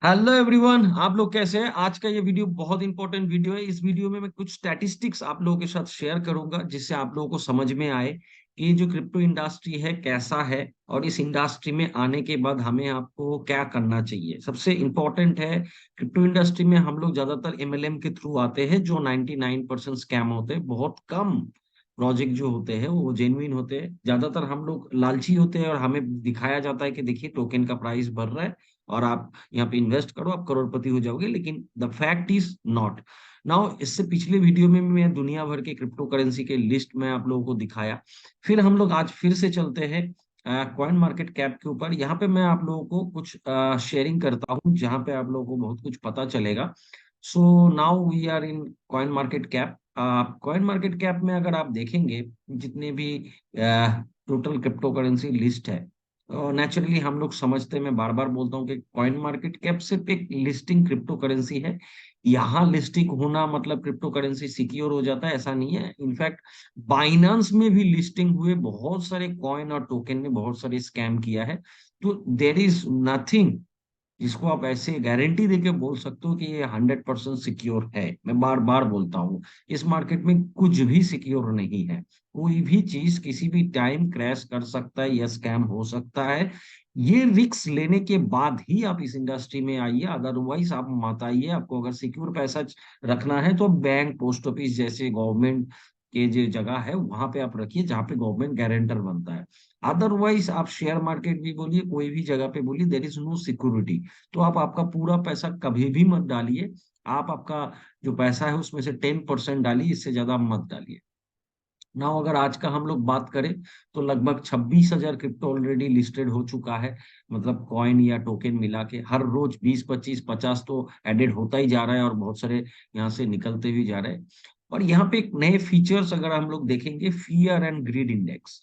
Hello everyone, आप लोग कैसे हैं? आज का ये वीडियो बहुत इंपॉर्टेंट वीडियो है। इस वीडियो में मैं कुछ स्टैटिस्टिक्स आप लोगों के साथ शेयर करूंगा जिससे आप लोगों को समझ में आए कि ये जो क्रिप्टो इंडस्ट्री है कैसा है और इस इंडस्ट्री में आने के बाद हमें आपको क्या करना चाहिए। सबसे इंपॉर्टेंट है, क्रिप्टो इंडस्ट्री में हम लोग ज्यादातर एमएलएम के थ्रू आते हैं जो 99% स्कैम होते हैं। बहुत कम प्रोजेक्ट जो होते हैं वो जेन्युइन होते हैं। ज्यादातर हम लोग लालची होते हैं और हमें दिखाया जाता है कि देखिए टोकन का प्राइस बढ़ रहा है और आप यहाँ पे इन्वेस्ट करो, आप करोड़पति हो जाओगे, लेकिन the fact is not. Now इससे पिछले वीडियो में मैं दुनिया भर के क्रिप्टो करेंसी के लिस्ट में आप लोगों को दिखाया। फिर हम लोग आज फिर से चलते हैं कॉइन मार्केट कैप के ऊपर। यहाँ पे मैं आप लोगों को कुछ शेयरिंग करता हूँ जहाँ पे आप लोगों को बहुत कुछ पता चलेगा। So now we are in coin market cap. Coin market cap में अगर आप देखेंगे जितने भी टोटल क्रिप्टो करेंसी लिस्ट है, नेचुरली हम लोग समझते हैं, मैं बार बार बोलता हूँ कि कॉइन मार्केट कैप सिर्फ एक लिस्टिंग क्रिप्टो करेंसी है। यहाँ लिस्टिंग होना मतलब क्रिप्टो करेंसी सिक्योर हो जाता है, ऐसा नहीं है। इनफैक्ट बाइनांस में भी लिस्टिंग हुए बहुत सारे कॉइन और टोकन ने बहुत सारे स्कैम किया है। तो देर इज नथिंग जिसको आप ऐसे गारंटी देके बोल सकते हो कि ये 100% सिक्योर है। मैं बार बार बोलता हूँ, इस मार्केट में कुछ भी सिक्योर नहीं है। कोई भी चीज किसी भी टाइम क्रैश कर सकता है या स्कैम हो सकता है। ये रिस्क लेने के बाद ही आप इस इंडस्ट्री में आइए, अदरवाइज आप मत आइए। आपको अगर सिक्योर पैसा रखना है तो बैंक, पोस्ट ऑफिस जैसे गवर्नमेंट के जो जगह है वहां पे आप रखिए जहाँ पे गवर्नमेंट गारंटर बनता है। अदरवाइज आप शेयर मार्केट भी बोलिए, कोई भी जगह पे बोलिए, देर इज नो सिक्योरिटी। तो आप आपका पूरा पैसा कभी भी मत डालिए। आप आपका जो पैसा है उसमें से 10% डालिए, इससे ज्यादा मत डालिए। ना अगर आज का हम लोग बात करें तो लगभग 26,000 क्रिप्टो ऑलरेडी लिस्टेड हो चुका है। मतलब कॉइन या टोकन मिला के हर रोज 20, 25, 50 तो एडेड होता ही जा रहा है और बहुत सारे यहाँ से निकलते भी जा रहे हैं। और यहाँ पे एक नए फीचर्स अगर हम लोग देखेंगे, फियर एंड ग्रीड इंडेक्स,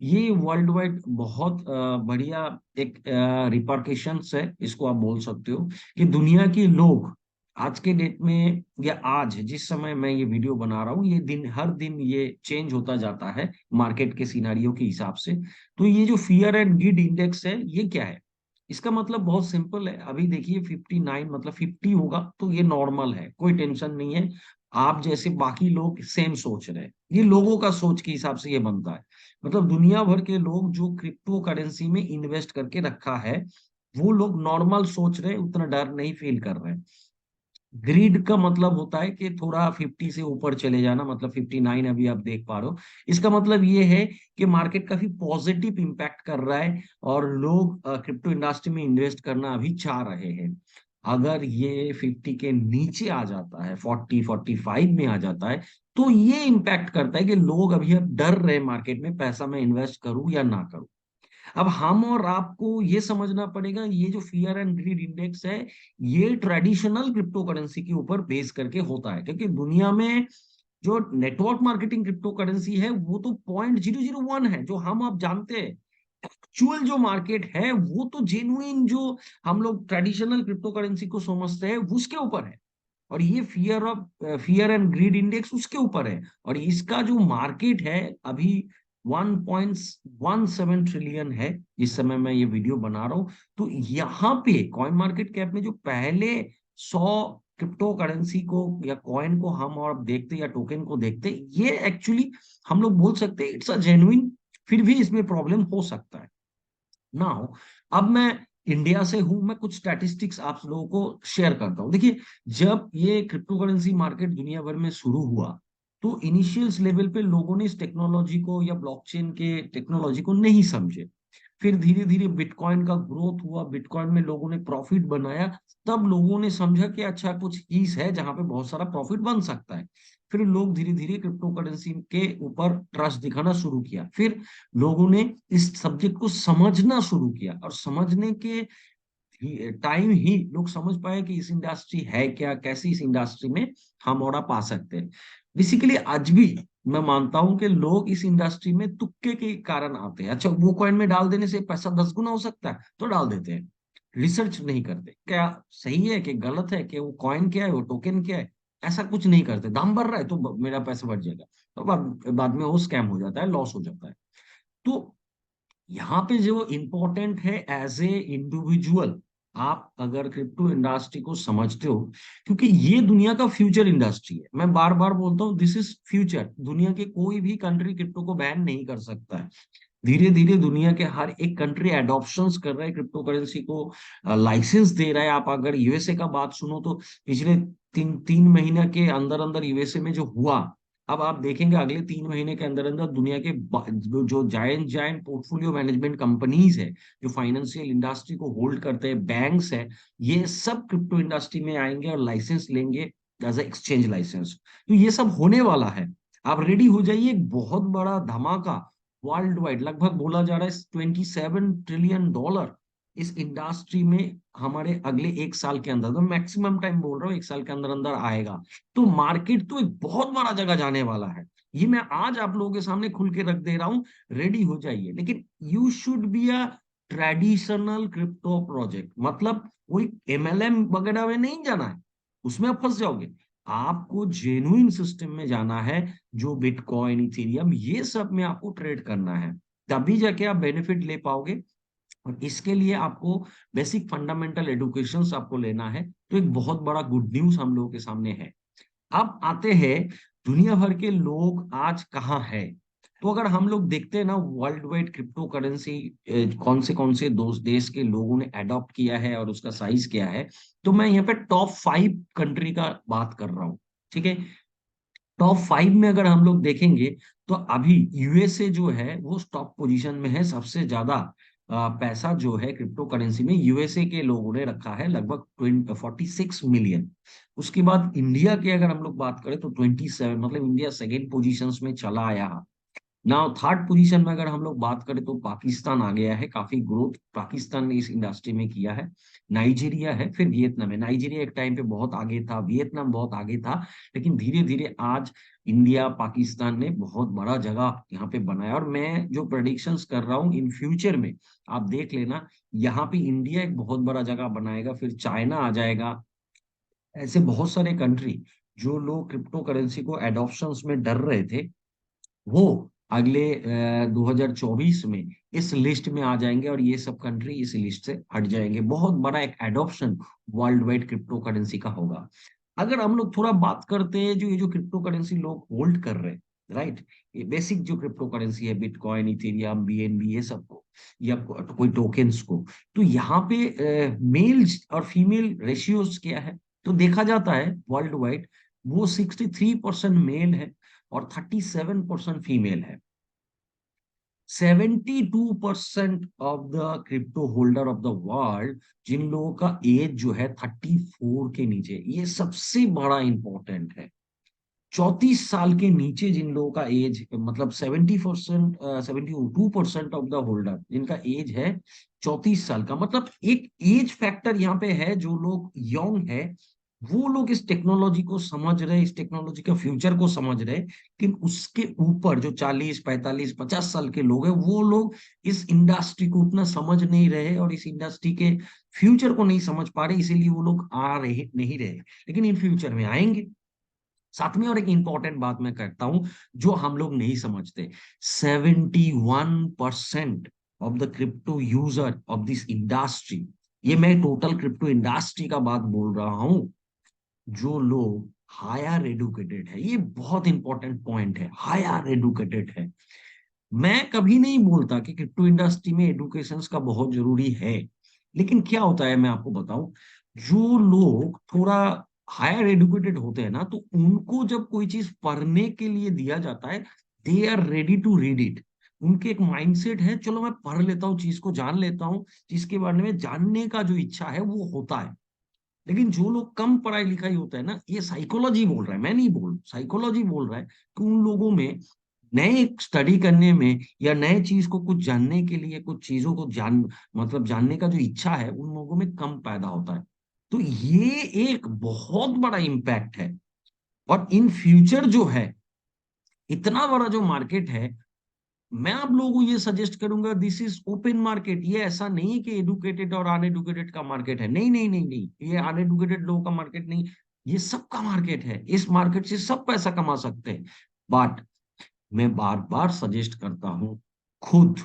ये वर्ल्ड वाइड बहुत बढ़िया एक रिपरकेशंस है, इसको आप बोल सकते हो कि दुनिया के लोग आज के डेट में या आज जिस समय मैं ये वीडियो बना रहा हूँ, ये दिन हर दिन ये चेंज होता जाता है मार्केट के सिनारियो के हिसाब से। तो ये जो फियर एंड ग्रीड इंडेक्स है ये क्या है? इसका मतलब बहुत सिंपल है। अभी देखिए 59 मतलब 50 होगा तो ये नॉर्मल है, कोई टेंशन नहीं है। आप जैसे बाकी लोग सेम सोच रहे हैं, ये लोगों का सोच के हिसाब से ये बनता है। मतलब दुनिया भर के लोग जो क्रिप्टो करेंसी में इन्वेस्ट करके रखा है वो लोग नॉर्मल सोच रहे हैं, उतना डर नहीं फील कर रहे हैं। ग्रीड का मतलब होता है कि थोड़ा 50 से ऊपर चले जाना, मतलब 59 अभी आप देख पा रहे हो। इसका मतलब ये है कि मार्केट काफी पॉजिटिव इंपैक्ट कर रहा है और लोग क्रिप्टो इंडस्ट्री में इन्वेस्ट करना अभी चाह रहे हैं। अगर ये 50 के नीचे आ जाता है, 40, 45 में आ जाता है, तो ये इम्पैक्ट करता है कि लोग अभी अब डर रहे मार्केट में, पैसा मैं इन्वेस्ट करूं या ना करूं। अब हम और आपको ये समझना पड़ेगा, ये जो फियर एंड ग्रीड इंडेक्स है ये ट्रेडिशनल क्रिप्टो करेंसी के ऊपर बेस करके होता है, क्योंकि दुनिया में जो नेटवर्क मार्केटिंग क्रिप्टो करेंसी है वो तो 0.001 है जो हम आप जानते हैं। एक्चुअल जो मार्केट है वो तो जेन्युइन जो हम लोग ट्रेडिशनल क्रिप्टो करेंसी को समझते हैं उसके ऊपर है। और ये फियर एंड ग्रीड इंडेक्स उसके ऊपर है। और इसका जो मार्केट है अभी 1.17 ट्रिलियन है जिस समय मैं ये वीडियो बना रहा हूं। तो यहाँ पे कॉइन मार्केट कैप में जो पहले 100 क्रिप्टो करेंसी को या कॉइन को हम और देखते या टोकन को देखते, ये एक्चुअली हम लोग बोल सकते हैं इट्स अ जेन्युइन। फिर भी इसमें प्रॉब्लम हो सकता है ना हो। अब मैं इंडिया से हूं, मैं कुछ स्टैटिस्टिक्स आप लोगों को शेयर करता हूं। देखिए, जब ये क्रिप्टो करेंसी मार्केट दुनिया भर में शुरू हुआ तो इनिशियल लेवल पे लोगों ने इस टेक्नोलॉजी को या ब्लॉकचेन के टेक्नोलॉजी को नहीं समझे। फिर धीरे धीरे बिटकॉइन का ग्रोथ हुआ, बिटकॉइन में लोगों ने प्रॉफिट बनाया। तब लोगों ने समझा कि अच्छा कुछ चीज है जहां पे बहुत सारा प्रॉफिट बन सकता है। फिर लोग धीरे धीरे क्रिप्टो करेंसी के ऊपर ट्रस्ट दिखाना शुरू किया। फिर लोगों ने इस सब्जेक्ट को समझना शुरू किया और समझने के टाइम ही लोग समझ पाए कि इस इंडस्ट्री है क्या, कैसे इस इंडस्ट्री में हम और आप आ सकते हैं। बेसिकली आज भी मैं मानता हूं कि लोग इस इंडस्ट्री में तुक्के के कारण आते हैं। अच्छा, वो कॉइन में डाल देने से पैसा 10 गुना हो सकता है तो डाल देते हैं, रिसर्च नहीं करते क्या सही है कि गलत है, कि वो कॉइन क्या है, वो टोकन क्या है। ऐसा कुछ नहीं करते, दाम बढ़ रहा है तो मेरा पैसा बढ़ जाएगा, तो बाद में वो स्कैम हो जाता है, लॉस हो जाता है। तो यहाँ पे जो इम्पोर्टेंट है एज ए इंडिविजुअल, आप अगर क्रिप्टो इंडस्ट्री को समझते हो, क्योंकि ये दुनिया का फ्यूचर इंडस्ट्री है, मैं बार बार बोलता हूँ दिस इज फ्यूचर। दुनिया के कोई भी कंट्री क्रिप्टो को बैन नहीं कर सकता है। धीरे धीरे दुनिया के हर एक कंट्री एडॉप्शंस कर रहा है क्रिप्टो करेंसी को, लाइसेंस दे रहा है। आप अगर यूएसए का बात सुनो तो पिछले तीन तीन महीने के अंदर अंदर यूएसए में जो हुआ, अब आप देखेंगे अगले 3 महीने के अंदर अंदर दुनिया के जो giant giant portfolio management companies है, जो फाइनेंशियल इंडस्ट्री को होल्ड करते हैं, बैंक्स है, ये सब क्रिप्टो इंडस्ट्री में आएंगे और लाइसेंस लेंगे एज ए एक्सचेंज लाइसेंस। तो ये सब होने वाला है। आप रेडी हो जाइए, एक बहुत बड़ा धमाका वर्ल्ड वाइड, लगभग बोला जा रहा है 27 ट्रिलियन डॉलर इस इंडस्ट्री में हमारे अगले 1 साल के अंदर, तो मैक्सिमम टाइम बोल रहा हूँ 1 साल के अंदर अंदर आएगा। तो मार्केट तो एक बहुत बड़ा जगह जाने वाला है। ये मैं आज आप लोगों के सामने खुल के रख दे रहा हूँ, रेडी हो जाइए। लेकिन you should be a traditional crypto project, मतलब कोई एमएलएम वगैरह में नहीं जाना है, उसमें आप फंस जाओगे। आपको जेन्युइन सिस्टम में जाना है, जो बिटकॉइन, इथेरियम, ये सब में आपको ट्रेड करना है, तभी जाके आप बेनिफिट ले पाओगे। और इसके लिए आपको बेसिक फंडामेंटल एडुकेशन आपको लेना है। तो एक बहुत बड़ा गुड न्यूज हम लोगों के सामने है। अब आते हैं दुनिया भर के लोग आज कहाँ है। तो अगर हम लोग देखते हैं ना वर्ल्ड वाइड क्रिप्टो करेंसी कौन से दो देश के लोगों ने अडॉप्ट किया है और उसका साइज क्या है, तो मैं यहाँ पे टॉप 5 कंट्री का बात कर रहा हूँ। ठीक है, टॉप 5 में अगर हम लोग देखेंगे तो अभी यूएसए जो है वो टॉप पोजीशन में है। सबसे ज्यादा पैसा जो है क्रिप्टो करेंसी में यूएसए के लोगों ने रखा है, लगभग 46 मिलियन। उसके बाद इंडिया की अगर हम लोग बात करें तो 27, मतलब इंडिया सेकेंड पोजीशन में चला आया। नाउ थर्ड पोजीशन में अगर हम लोग बात करें तो पाकिस्तान आ गया है, काफी ग्रोथ पाकिस्तान ने इस इंडस्ट्री में किया है। नाइजीरिया है, फिर वियतनाम है। नाइजीरिया एक टाइम पे बहुत आगे था, वियतनाम बहुत आगे था, लेकिन धीरे धीरे आज इंडिया, पाकिस्तान ने बहुत बड़ा जगह यहाँ पे बनाया। और मैं जो प्रेडिक्शंस कर रहा हूँ इन फ्यूचर में, आप देख लेना, यहाँ पे इंडिया एक बहुत बड़ा जगह बनाएगा, फिर चाइना आ जाएगा। ऐसे बहुत सारे कंट्री, जो लोग क्रिप्टो करेंसी को एडॉप्शंस में डर रहे थे, वो अगले 2024 में इस लिस्ट में आ जाएंगे और ये सब कंट्री इस लिस्ट से हट जाएंगे। बहुत बड़ा एक adoption world wide crypto currency का होगा। अगर हम लोग थोड़ा बात करते हैं, जो ये जो क्रिप्टो करेंसी लोग होल्ड कर रहे हैं, राइट, ये बेसिक जो क्रिप्टो करेंसी है, बिटकॉइन, इथेरियम, बीएनबी, ये सबको, या कोई टोकन्स को, तो यहाँ पे मेल और फीमेल रेशियोज क्या है, तो देखा जाता है वर्ल्ड वाइड वो 63% मेल है और 37% फीमेल है। 72% of the crypto holder of the world, जिन लोगों का एज जो है 34 के नीचे, ये सबसे बड़ा इंपॉर्टेंट है। 34 साल के नीचे जिन लोगों का एज, मतलब 70%, 72% ऑफ द होल्डर जिनका एज है 34 साल का, मतलब एक एज फैक्टर यहाँ पे है। जो लोग यंग है वो लोग इस टेक्नोलॉजी को समझ रहे, इस टेक्नोलॉजी का फ्यूचर को समझ रहे, लेकिन उसके ऊपर जो 40, 45, 50 साल के लोग हैं, वो लोग इस इंडस्ट्री को उतना समझ नहीं रहे और इस इंडस्ट्री के फ्यूचर को नहीं समझ पा रहे, इसीलिए वो लोग आ रहे नहीं रहे, लेकिन इन फ्यूचर में आएंगे। साथ में और एक इंपॉर्टेंट बात मैं करता हूं, जो हम लोग नहीं समझते, 71% of the crypto user of this industry, ये मैं टोटल क्रिप्टो इंडस्ट्री का बात बोल रहा हूं, जो लोग हायर एडुकेटेड है, ये बहुत इंपॉर्टेंट पॉइंट है, हायर एडुकेटेड है। मैं कभी नहीं बोलता कि क्रिप्टो इंडस्ट्री में एडुकेशन का बहुत जरूरी है, लेकिन क्या होता है मैं आपको बताऊं, जो लोग थोड़ा हायर एडुकेटेड होते हैं ना, तो उनको जब कोई चीज पढ़ने के लिए दिया जाता है, they are ready to read it. उनके एक माइंडसेट है, चलो मैं पढ़ लेता हूँ, चीज को जान लेता हूँ, जिसके बारे में जानने का जो इच्छा है वो होता है। लेकिन जो लोग कम पढ़ाई लिखाई होता है ना, ये साइकोलॉजी बोल रहा है, मैं नहीं बोल, साइकोलॉजी बोल रहा है कि उन लोगों में नए स्टडी करने में या नए चीज को कुछ जानने के लिए, कुछ चीजों को मतलब जानने का जो इच्छा है उन लोगों में कम पैदा होता है। तो ये एक बहुत बड़ा इम्पैक्ट है। और इन फ्यूचर जो है, इतना बड़ा जो मार्केट है, मैं आप लोगों को ये सजेस्ट करूंगा, दिस इज ओपन मार्केट। ये ऐसा नहीं है कि एडुकेटेड और अनएडुकेटेड का मार्केट है, नहीं नहीं नहीं नहीं, ये अनएडुकेटेड लोगों का मार्केट नहीं, ये सबका मार्केट है। इस मार्केट से सब पैसा कमा सकते हैं। बट मैं बार बार सजेस्ट करता हूं, खुद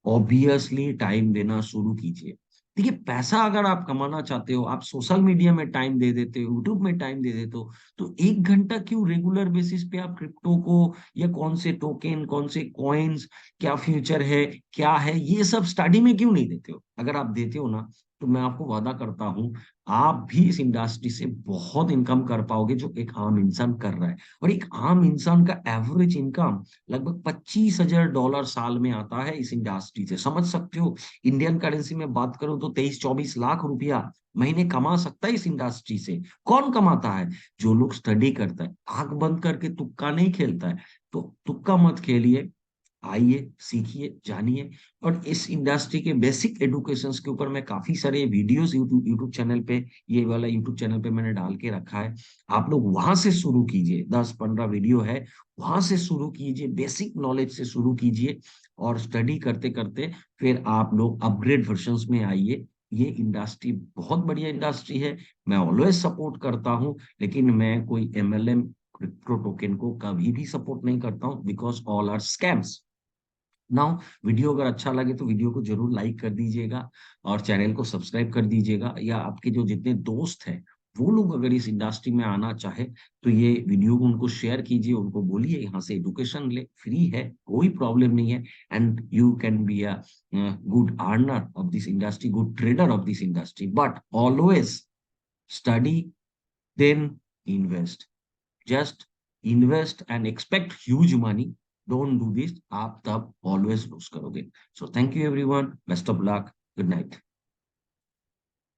ऑब्वियसली टाइम देना शुरू कीजिए। देखिए, पैसा अगर आप कमाना चाहते हो, आप सोशल मीडिया में टाइम दे देते हो, यूट्यूब में टाइम दे देते हो, तो 1 घंटा क्यों रेगुलर बेसिस पे आप क्रिप्टो को, या कौन से टोकन, कौन से कॉइन्स, क्या फ्यूचर है, क्या है, ये सब स्टडी में क्यों नहीं देते हो? अगर आप देते हो ना, तो मैं आपको वादा करता हूँ, आप भी इस इंडस्ट्री से बहुत इनकम कर पाओगे जो एक आम इंसान कर रहा है। और एक आम इंसान का एवरेज इनकम लगभग $25,000 साल में आता है इस इंडस्ट्री से। समझ सकते हो, इंडियन करेंसी में बात करूं तो 23-24 लाख रुपया महीने कमा सकता है इस इंडस्ट्री से। कौन कमाता है? जो लोग स्टडी करता है, आंख बंद करके तुक्का नहीं खेलता है। तो तुक्का मत खेलिए, आइए, सीखिए, जानिए। और इस इंडस्ट्री के बेसिक एडुकेशन के ऊपर मैं काफी सारे वीडियोस यूट्यूब यूट्यूब चैनल पे, ये वाला यूट्यूब चैनल पे मैंने डाल के रखा है। आप लोग वहां से शुरू कीजिए, 10-15 वीडियो है, वहां से शुरू कीजिए, बेसिक नॉलेज से शुरू कीजिए। और स्टडी करते करते फिर आप लोग अपग्रेड वर्जन्स में आइए। ये इंडस्ट्री बहुत बढ़िया इंडस्ट्री है, मैं ऑलवेज सपोर्ट करता हूँ। लेकिन मैं कोई एमएलएम, क्रिप्टो टोकन को कभी भी सपोर्ट नहीं करता हूँ, because all are scams. Now, video अगर अच्छा लगे तो वीडियो को जरूर लाइक कर दीजिएगा, और चैनल को सब्सक्राइब कर दीजिएगा। या आपके जो जितने दोस्त हैं, वो लोग अगर इस इंडस्ट्री में आना चाहे, तो ये वीडियो को उनको शेयर कीजिए, उनको बोलिए यहाँ से एडुकेशन ले, फ्री है, कोई प्रॉब्लम नहीं है। And you can be a good earner of this industry, good trader of this industry, but always study, then invest. Just invest and expect huge money, don't do this, आप तब always lose करोगे। So thank you everyone, best of luck, good night.